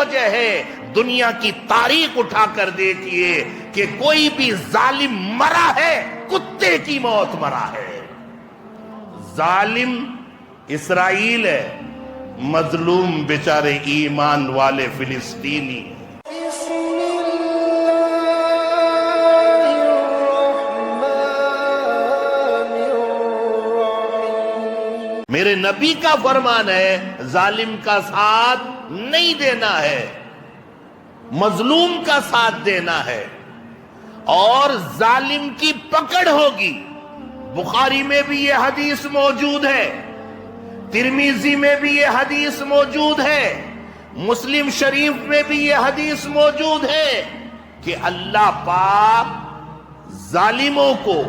وجہ ہے دنیا کی تاریخ اٹھا کر دیکھیے کہ کوئی بھی ظالم مرا ہے کتے کی موت مرا ہے. ظالم اسرائیل ہے، مظلوم بیچارے ایمان والے فلسطینی. میرے نبی کا فرمان ہے ظالم کا ساتھ نہیں دینا ہے، مظلوم کا ساتھ دینا ہے، اور ظالم کی پکڑ ہوگی. بخاری میں بھی یہ حدیث موجود ہے، ترمذی میں بھی یہ حدیث موجود ہے، مسلم شریف میں بھی یہ حدیث موجود ہے کہ اللہ پاک ظالموں کو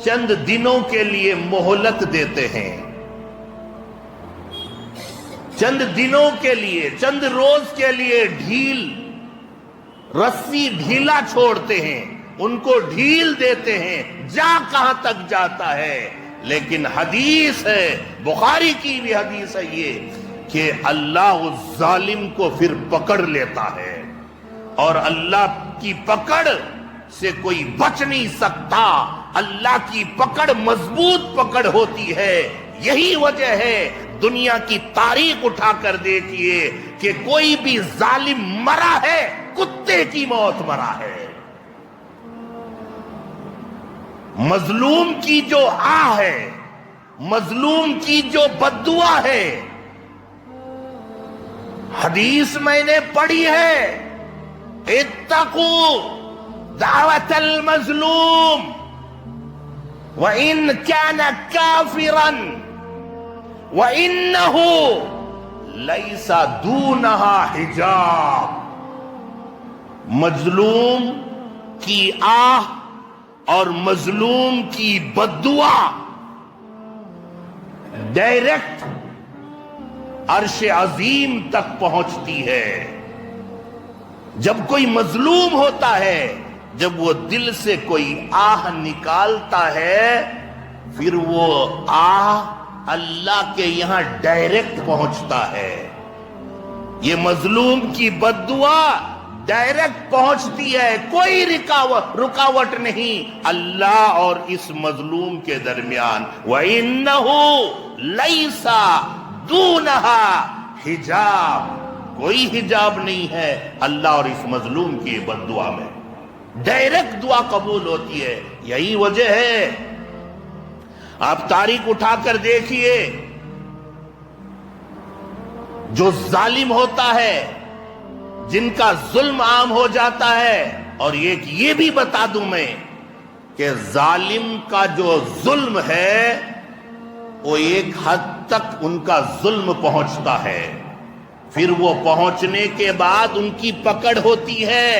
چند دنوں کے لیے مہلت دیتے ہیں، چند دنوں کے لیے، چند روز کے لیے رسی ڈھیلا چھوڑتے ہیں، ان کو ڈھیل دیتے ہیں. جا کہاں تک جاتا ہے، لیکن حدیث ہے، بخاری کی بھی حدیث ہے یہ کہ اللہ اس ظالم کو پھر پکڑ لیتا ہے، اور اللہ کی پکڑ سے کوئی بچ نہیں سکتا. اللہ کی پکڑ مضبوط پکڑ ہوتی ہے. یہی وجہ ہے دنیا کی تاریخ اٹھا کر دیکھیے کہ کوئی بھی ظالم مرا ہے کتے کی موت مرا ہے. مظلوم کی جو آہ ہے، مظلوم کی جو بددعا ہے، حدیث میں نے پڑھی ہے، اتقوا دعوت المظلوم وَإِن كَانَ كَافِرًا وَإِنَّهُ لَيْسَ دُونَهَا حِجَابٌ. مظلوم کی آہ اور مظلوم کی بددعا ڈائریکٹ عرش عظیم تک پہنچتی ہے. جب کوئی مظلوم ہوتا ہے، جب وہ دل سے کوئی آہ نکالتا ہے، پھر وہ آہ اللہ کے یہاں ڈائریکٹ پہنچتا ہے. یہ مظلوم کی بددعا ڈائریکٹ پہنچتی ہے، کوئی رکاوٹ نہیں اللہ اور اس مظلوم کے درمیان. وَإِنَّهُ لَيْسَ دُونَهَا حِجَابٌ. کوئی حجاب نہیں ہے اللہ اور اس مظلوم کی بددعا میں، ڈائریکٹ دعا قبول ہوتی ہے. یہی وجہ ہے آپ تاریخ اٹھا کر دیکھیے، جو ظالم ہوتا ہے، جن کا ظلم عام ہو جاتا ہے. اور یہ بھی بتا دوں میں کہ ظالم کا جو ظلم ہے وہ ایک حد تک ان کا ظلم پہنچتا ہے، پھر وہ پہنچنے کے بعد ان کی پکڑ ہوتی ہے،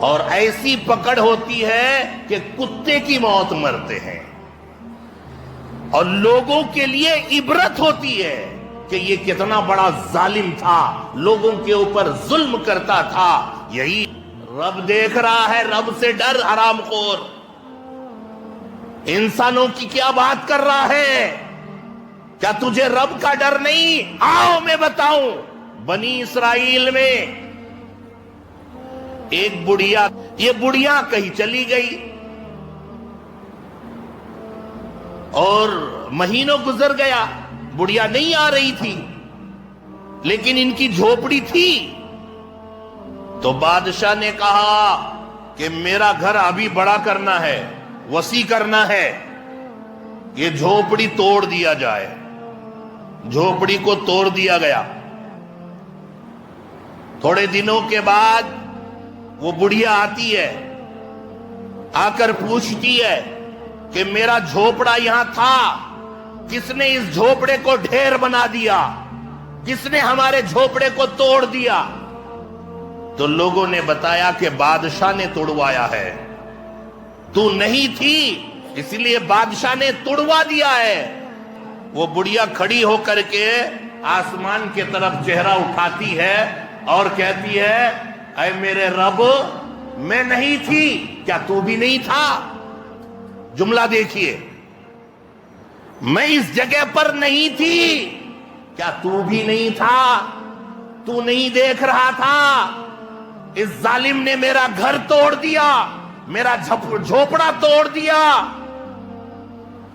اور ایسی پکڑ ہوتی ہے کہ کتے کی موت مرتے ہیں. اور لوگوں کے لیے عبرت ہوتی ہے کہ یہ کتنا بڑا ظالم تھا، لوگوں کے اوپر ظلم کرتا تھا. یہی رب دیکھ رہا ہے، رب سے ڈر حرام خور. انسانوں کی کیا بات کر رہا ہے؟ کیا تجھے رب کا ڈر نہیں؟ آؤ میں بتاؤں. بنی اسرائیل میں ایک بڑھیا، یہ بڑھیا کہیں چلی گئی اور مہینوں گزر گیا، بڑھیا نہیں آ رہی تھی، لیکن ان کی جھوپڑی تھی. تو بادشاہ نے کہا کہ میرا گھر ابھی بڑا کرنا ہے، وسیع کرنا ہے، یہ جھوپڑی توڑ دیا جائے. جھوپڑی کو توڑ دیا گیا. تھوڑے دنوں کے بعد وہ بڑھیا آتی ہے، آ کر پوچھتی ہے کہ میرا جھوپڑا یہاں تھا، کس نے اس جھوپڑے کو ڈھیر بنا دیا، کس نے ہمارے جھوپڑے کو توڑ دیا؟ تو لوگوں نے بتایا کہ بادشاہ نے توڑوایا ہے، تو نہیں تھی اس لیے بادشاہ نے توڑوا دیا ہے. وہ بڑھیا کھڑی ہو کر کے آسمان کی طرف چہرہ اٹھاتی ہے اور کہتی ہے، اے میرے رب، میں نہیں تھی، کیا تو بھی نہیں تھا؟ جملہ دیکھیے، میں اس جگہ پر نہیں تھی، کیا تو بھی نہیں تھا؟ تو نہیں دیکھ رہا تھا؟ اس ظالم نے میرا گھر توڑ دیا، میرا جھوپڑا توڑ دیا،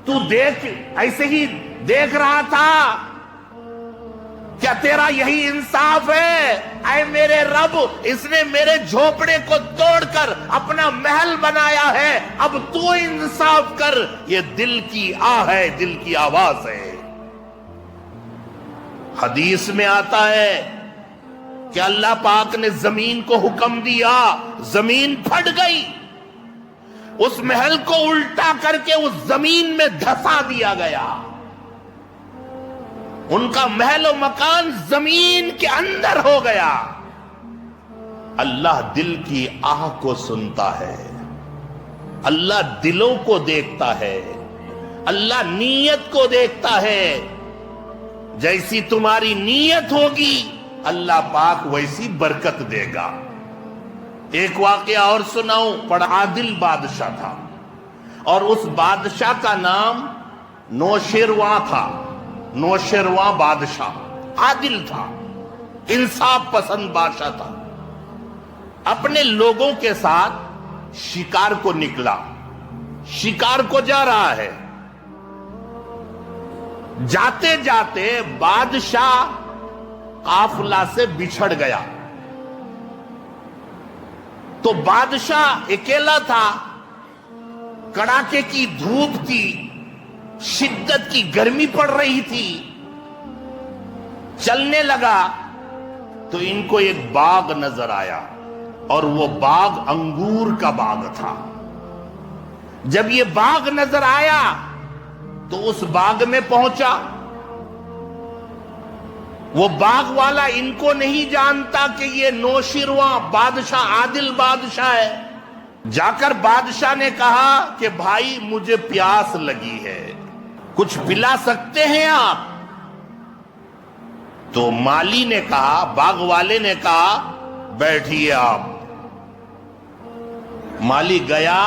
تو دیکھ ایسے ہی دیکھ رہا تھا؟ کیا تیرا یہی انصاف ہے؟ اے میرے رب، اس نے میرے جھوپڑے کو توڑ کر اپنا محل بنایا ہے، اب تو انصاف کر۔ یہ دل کی آہ ہے، دل کی آواز ہے۔ حدیث میں آتا ہے کہ اللہ پاک نے زمین کو حکم دیا، زمین پھٹ گئی، اس محل کو الٹا کر کے اس زمین میں دھسا دیا گیا۔ ان کا محل و مکان زمین کے اندر ہو گیا۔ اللہ دل کی آہ کو سنتا ہے، اللہ دلوں کو دیکھتا ہے، اللہ نیت کو دیکھتا ہے۔ جیسی تمہاری نیت ہوگی اللہ پاک ویسی برکت دے گا۔ ایک واقعہ اور سناؤں۔ بڑا عادل بادشاہ تھا، اور اس بادشاہ کا نام نوشیروان تھا۔ نوشیروان بادشاہ عادل تھا، انصاف پسند بادشاہ تھا۔ اپنے لوگوں کے ساتھ شکار کو نکلا، شکار کو جا رہا ہے۔ جاتے جاتے بادشاہ قافلہ سے بچھڑ گیا، تو بادشاہ اکیلا تھا، کڑاکے کی دھوپ تھی، شدت کی گرمی پڑ رہی تھی۔ چلنے لگا تو ان کو ایک باغ نظر آیا، اور وہ باغ انگور کا باغ تھا۔ جب یہ باغ نظر آیا تو اس باغ میں پہنچا۔ وہ باغ والا ان کو نہیں جانتا کہ یہ نوشیروان بادشاہ عادل بادشاہ ہے۔ جا کر بادشاہ نے کہا کہ بھائی مجھے پیاس لگی ہے، کچھ پلا سکتے ہیں آپ؟ تو مالی نے کہا، باغ والے نے کہا بیٹھیے آپ۔ مالی گیا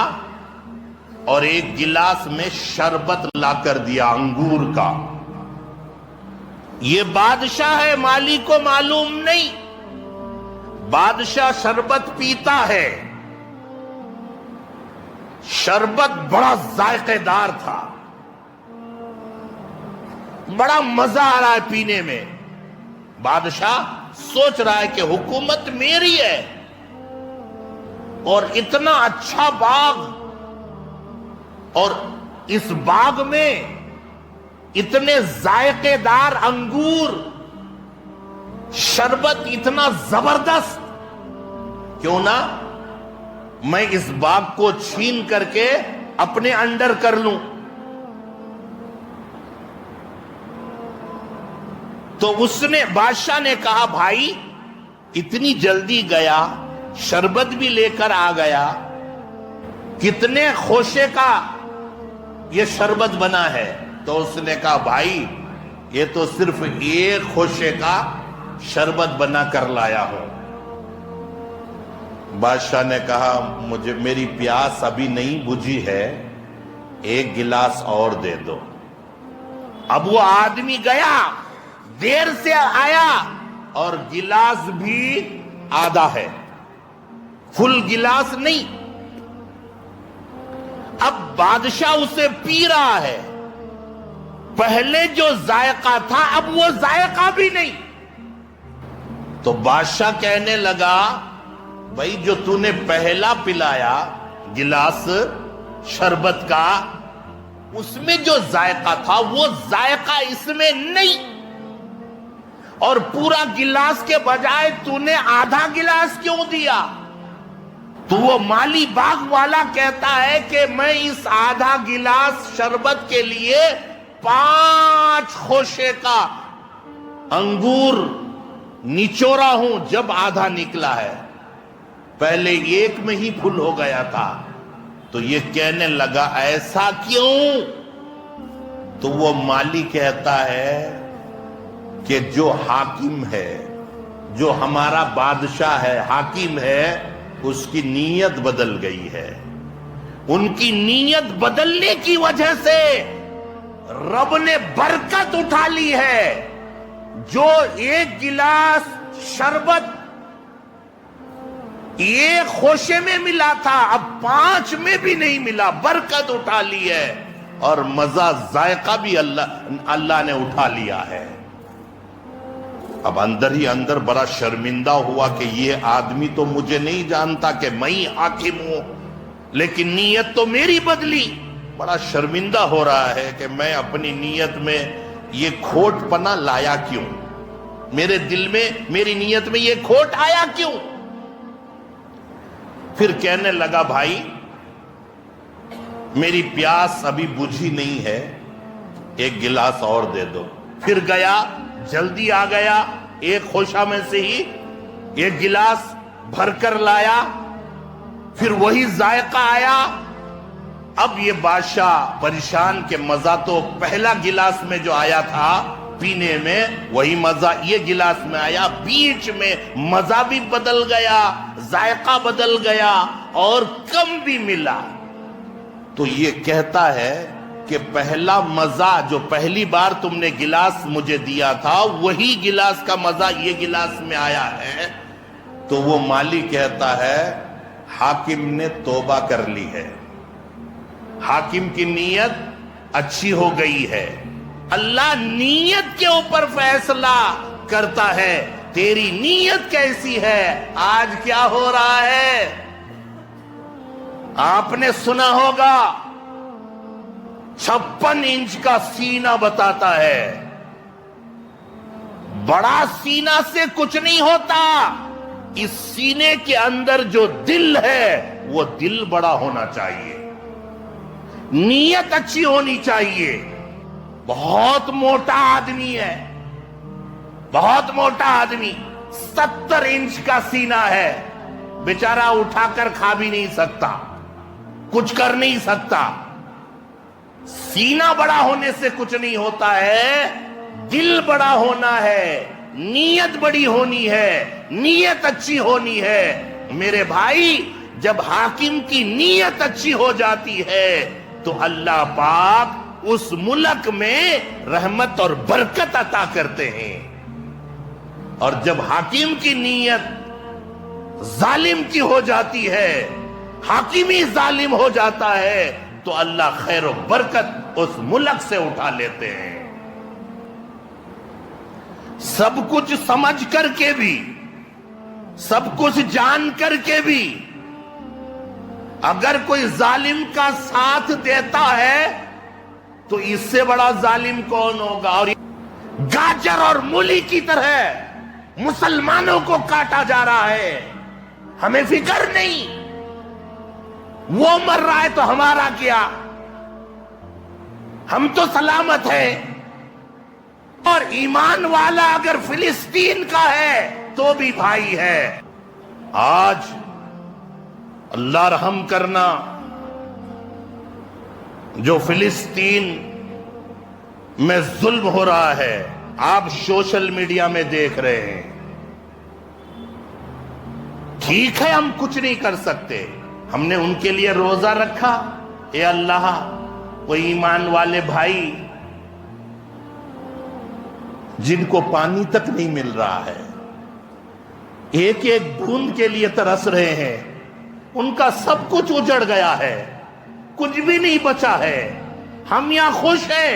اور ایک گلاس میں شربت لا کر دیا انگور کا۔ یہ بادشاہ ہے، مالی کو معلوم نہیں۔ بادشاہ شربت پیتا ہے، شربت بڑا ذائقے دار تھا، بڑا مزہ آ رہا ہے پینے میں۔ بادشاہ سوچ رہا ہے کہ حکومت میری ہے، اور اتنا اچھا باغ، اور اس باغ میں اتنے ذائقے دار انگور، شربت اتنا زبردست، کیوں نہ میں اس باغ کو چھین کر کے اپنے انڈر کر لوں۔ تو اس نے، بادشاہ نے کہا بھائی اتنی جلدی گیا، شربت بھی لے کر آ گیا، کتنے خوشے کا یہ شربت بنا ہے؟ تو اس نے کہا بھائی یہ تو صرف ایک خوشے کا شربت بنا کر لایا ہوں۔ بادشاہ نے کہا مجھے، میری پیاس ابھی نہیں بجھی ہے، ایک گلاس اور دے دو۔ اب وہ آدمی گیا، دیر سے آیا، اور گلاس بھی آدھا ہے، فل گلاس نہیں۔ اب بادشاہ اسے پی رہا ہے، پہلے جو ذائقہ تھا اب وہ ذائقہ بھی نہیں۔ تو بادشاہ کہنے لگا بھائی جو تو نے پہلا پلایا گلاس شربت کا، اس میں جو ذائقہ تھا وہ ذائقہ اس میں نہیں، اور پورا گلاس کے بجائے تو نے آدھا گلاس کیوں دیا؟ تو وہ مالی باغ والا کہتا ہے کہ میں اس آدھا گلاس شربت کے لیے 5 خوشے کا انگور نچوڑا ہوں، جب آدھا نکلا ہے، پہلے ایک میں ہی پھل ہو گیا تھا۔ تو یہ کہنے لگا ایسا کیوں؟ تو وہ مالی کہتا ہے کہ جو حاکم ہے، جو ہمارا بادشاہ ہے، حاکم ہے، اس کی نیت بدل گئی ہے۔ ان کی نیت بدلنے کی وجہ سے رب نے برکت اٹھا لی ہے۔ جو ایک گلاس شربت ایک خوشے میں ملا تھا اب 5 میں بھی نہیں ملا، برکت اٹھا لی ہے اور مزہ ذائقہ بھی اللہ نے اٹھا لیا ہے۔ اب اندر ہی اندر بڑا شرمندہ ہوا کہ یہ آدمی تو مجھے نہیں جانتا کہ میں ہی حاکم ہوں، لیکن نیت تو میری بدلی۔ بڑا شرمندہ ہو رہا ہے کہ میں اپنی نیت میں یہ کھوٹ پنا لایا کیوں، میرے دل میں میری نیت میں یہ کھوٹ آیا کیوں۔ پھر کہنے لگا بھائی میری پیاس ابھی بجھی نہیں ہے، ایک گلاس اور دے دو۔ پھر گیا، جلدی آ گیا، ایک خوشہ میں سے ہی ایک گلاس بھر کر لایا، پھر وہی ذائقہ آیا۔ اب یہ بادشاہ پریشان کہ مزہ تو پہلا گلاس میں جو آیا تھا پینے میں وہی مزہ یہ گلاس میں آیا، بیچ میں مزہ بھی بدل گیا، ذائقہ بدل گیا اور کم بھی ملا۔ تو یہ کہتا ہے کہ پہلا مزہ جو پہلی بار تم نے گلاس مجھے دیا تھا وہی گلاس کا مزہ یہ گلاس میں آیا ہے۔ تو وہ مالی کہتا ہے حاکم نے توبہ کر لی ہے، حاکم کی نیت اچھی ہو گئی ہے۔ اللہ نیت کے اوپر فیصلہ کرتا ہے، تیری نیت کیسی ہے، آج کیا ہو رہا ہے۔ آپ نے سنا ہوگا 56 انچ کا سینہ بتاتا ہے، بڑا سینہ سے کچھ نہیں ہوتا، اس سینے کے اندر جو دل ہے وہ دل بڑا ہونا چاہیے، نیت اچھی ہونی چاہیے۔ بہت موٹا آدمی ہے، بہت موٹا آدمی، 70 انچ کا سینہ ہے، بیچارہ اٹھا کر کھا بھی نہیں سکتا، کچھ کر نہیں سکتا۔ سینہ بڑا ہونے سے کچھ نہیں ہوتا ہے، دل بڑا ہونا ہے، نیت بڑی ہونی ہے، نیت اچھی ہونی ہے۔ میرے بھائی جب حاکم کی نیت اچھی ہو جاتی ہے تو اللہ پاک اس ملک میں رحمت اور برکت عطا کرتے ہیں، اور جب حاکم کی نیت ظالم کی ہو جاتی ہے، حاکم ہی ظالم ہو جاتا ہے تو اللہ خیر و برکت اس ملک سے اٹھا لیتے ہیں۔ سب کچھ سمجھ کر کے بھی، سب کچھ جان کر کے بھی اگر کوئی ظالم کا ساتھ دیتا ہے تو اس سے بڑا ظالم کون ہوگا۔ اور گاجر اور مولی کی طرح مسلمانوں کو کاٹا جا رہا ہے، ہمیں فکر نہیں، وہ مر رہا ہے تو ہمارا کیا، ہم تو سلامت ہیں۔ اور ایمان والا اگر فلسطین کا ہے تو بھی بھائی ہے۔ آج اللہ رحم کرنا، جو فلسطین میں ظلم ہو رہا ہے آپ سوشل میڈیا میں دیکھ رہے ہیں۔ ٹھیک ہے ہم کچھ نہیں کر سکتے، ہم نے ان کے لیے روزہ رکھا، اے اللہ وہ ایمان والے بھائی جن کو پانی تک نہیں مل رہا ہے، ایک ایک بوند کے لیے ترس رہے ہیں، ان کا سب کچھ اجڑ گیا ہے، کچھ بھی نہیں بچا ہے، ہم یہاں خوش ہیں،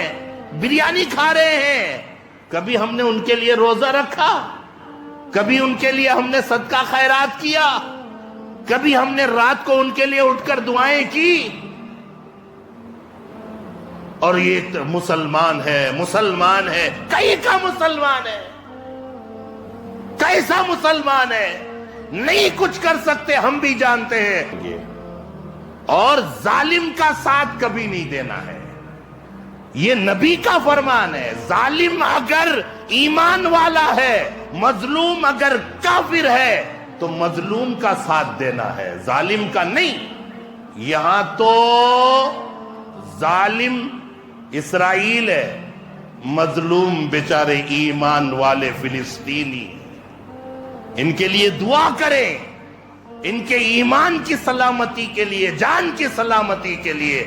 بریانی کھا رہے ہیں۔ کبھی ہم نے ان کے لیے روزہ رکھا، کبھی ان کے لیے ہم نے صدقہ خیرات کیا، کبھی ہم نے رات کو ان کے لیے اٹھ کر دعائیں کی۔ اور یہ مسلمان ہے، مسلمان ہے، کئی کا مسلمان ہے، کیسا مسلمان ہے، نہیں کچھ کر سکتے، ہم بھی جانتے ہیں۔ اور ظالم کا ساتھ کبھی نہیں دینا ہے، یہ نبی کا فرمان ہے۔ ظالم اگر ایمان والا ہے، مظلوم اگر کافر ہے تو مظلوم کا ساتھ دینا ہے، ظالم کا نہیں۔ یہاں تو ظالم اسرائیل ہے، مظلوم بیچارے ایمان والے فلسطینی ہیں۔ ان کے لیے دعا کریں، ان کے ایمان کی سلامتی کے لیے، جان کی سلامتی کے لیے۔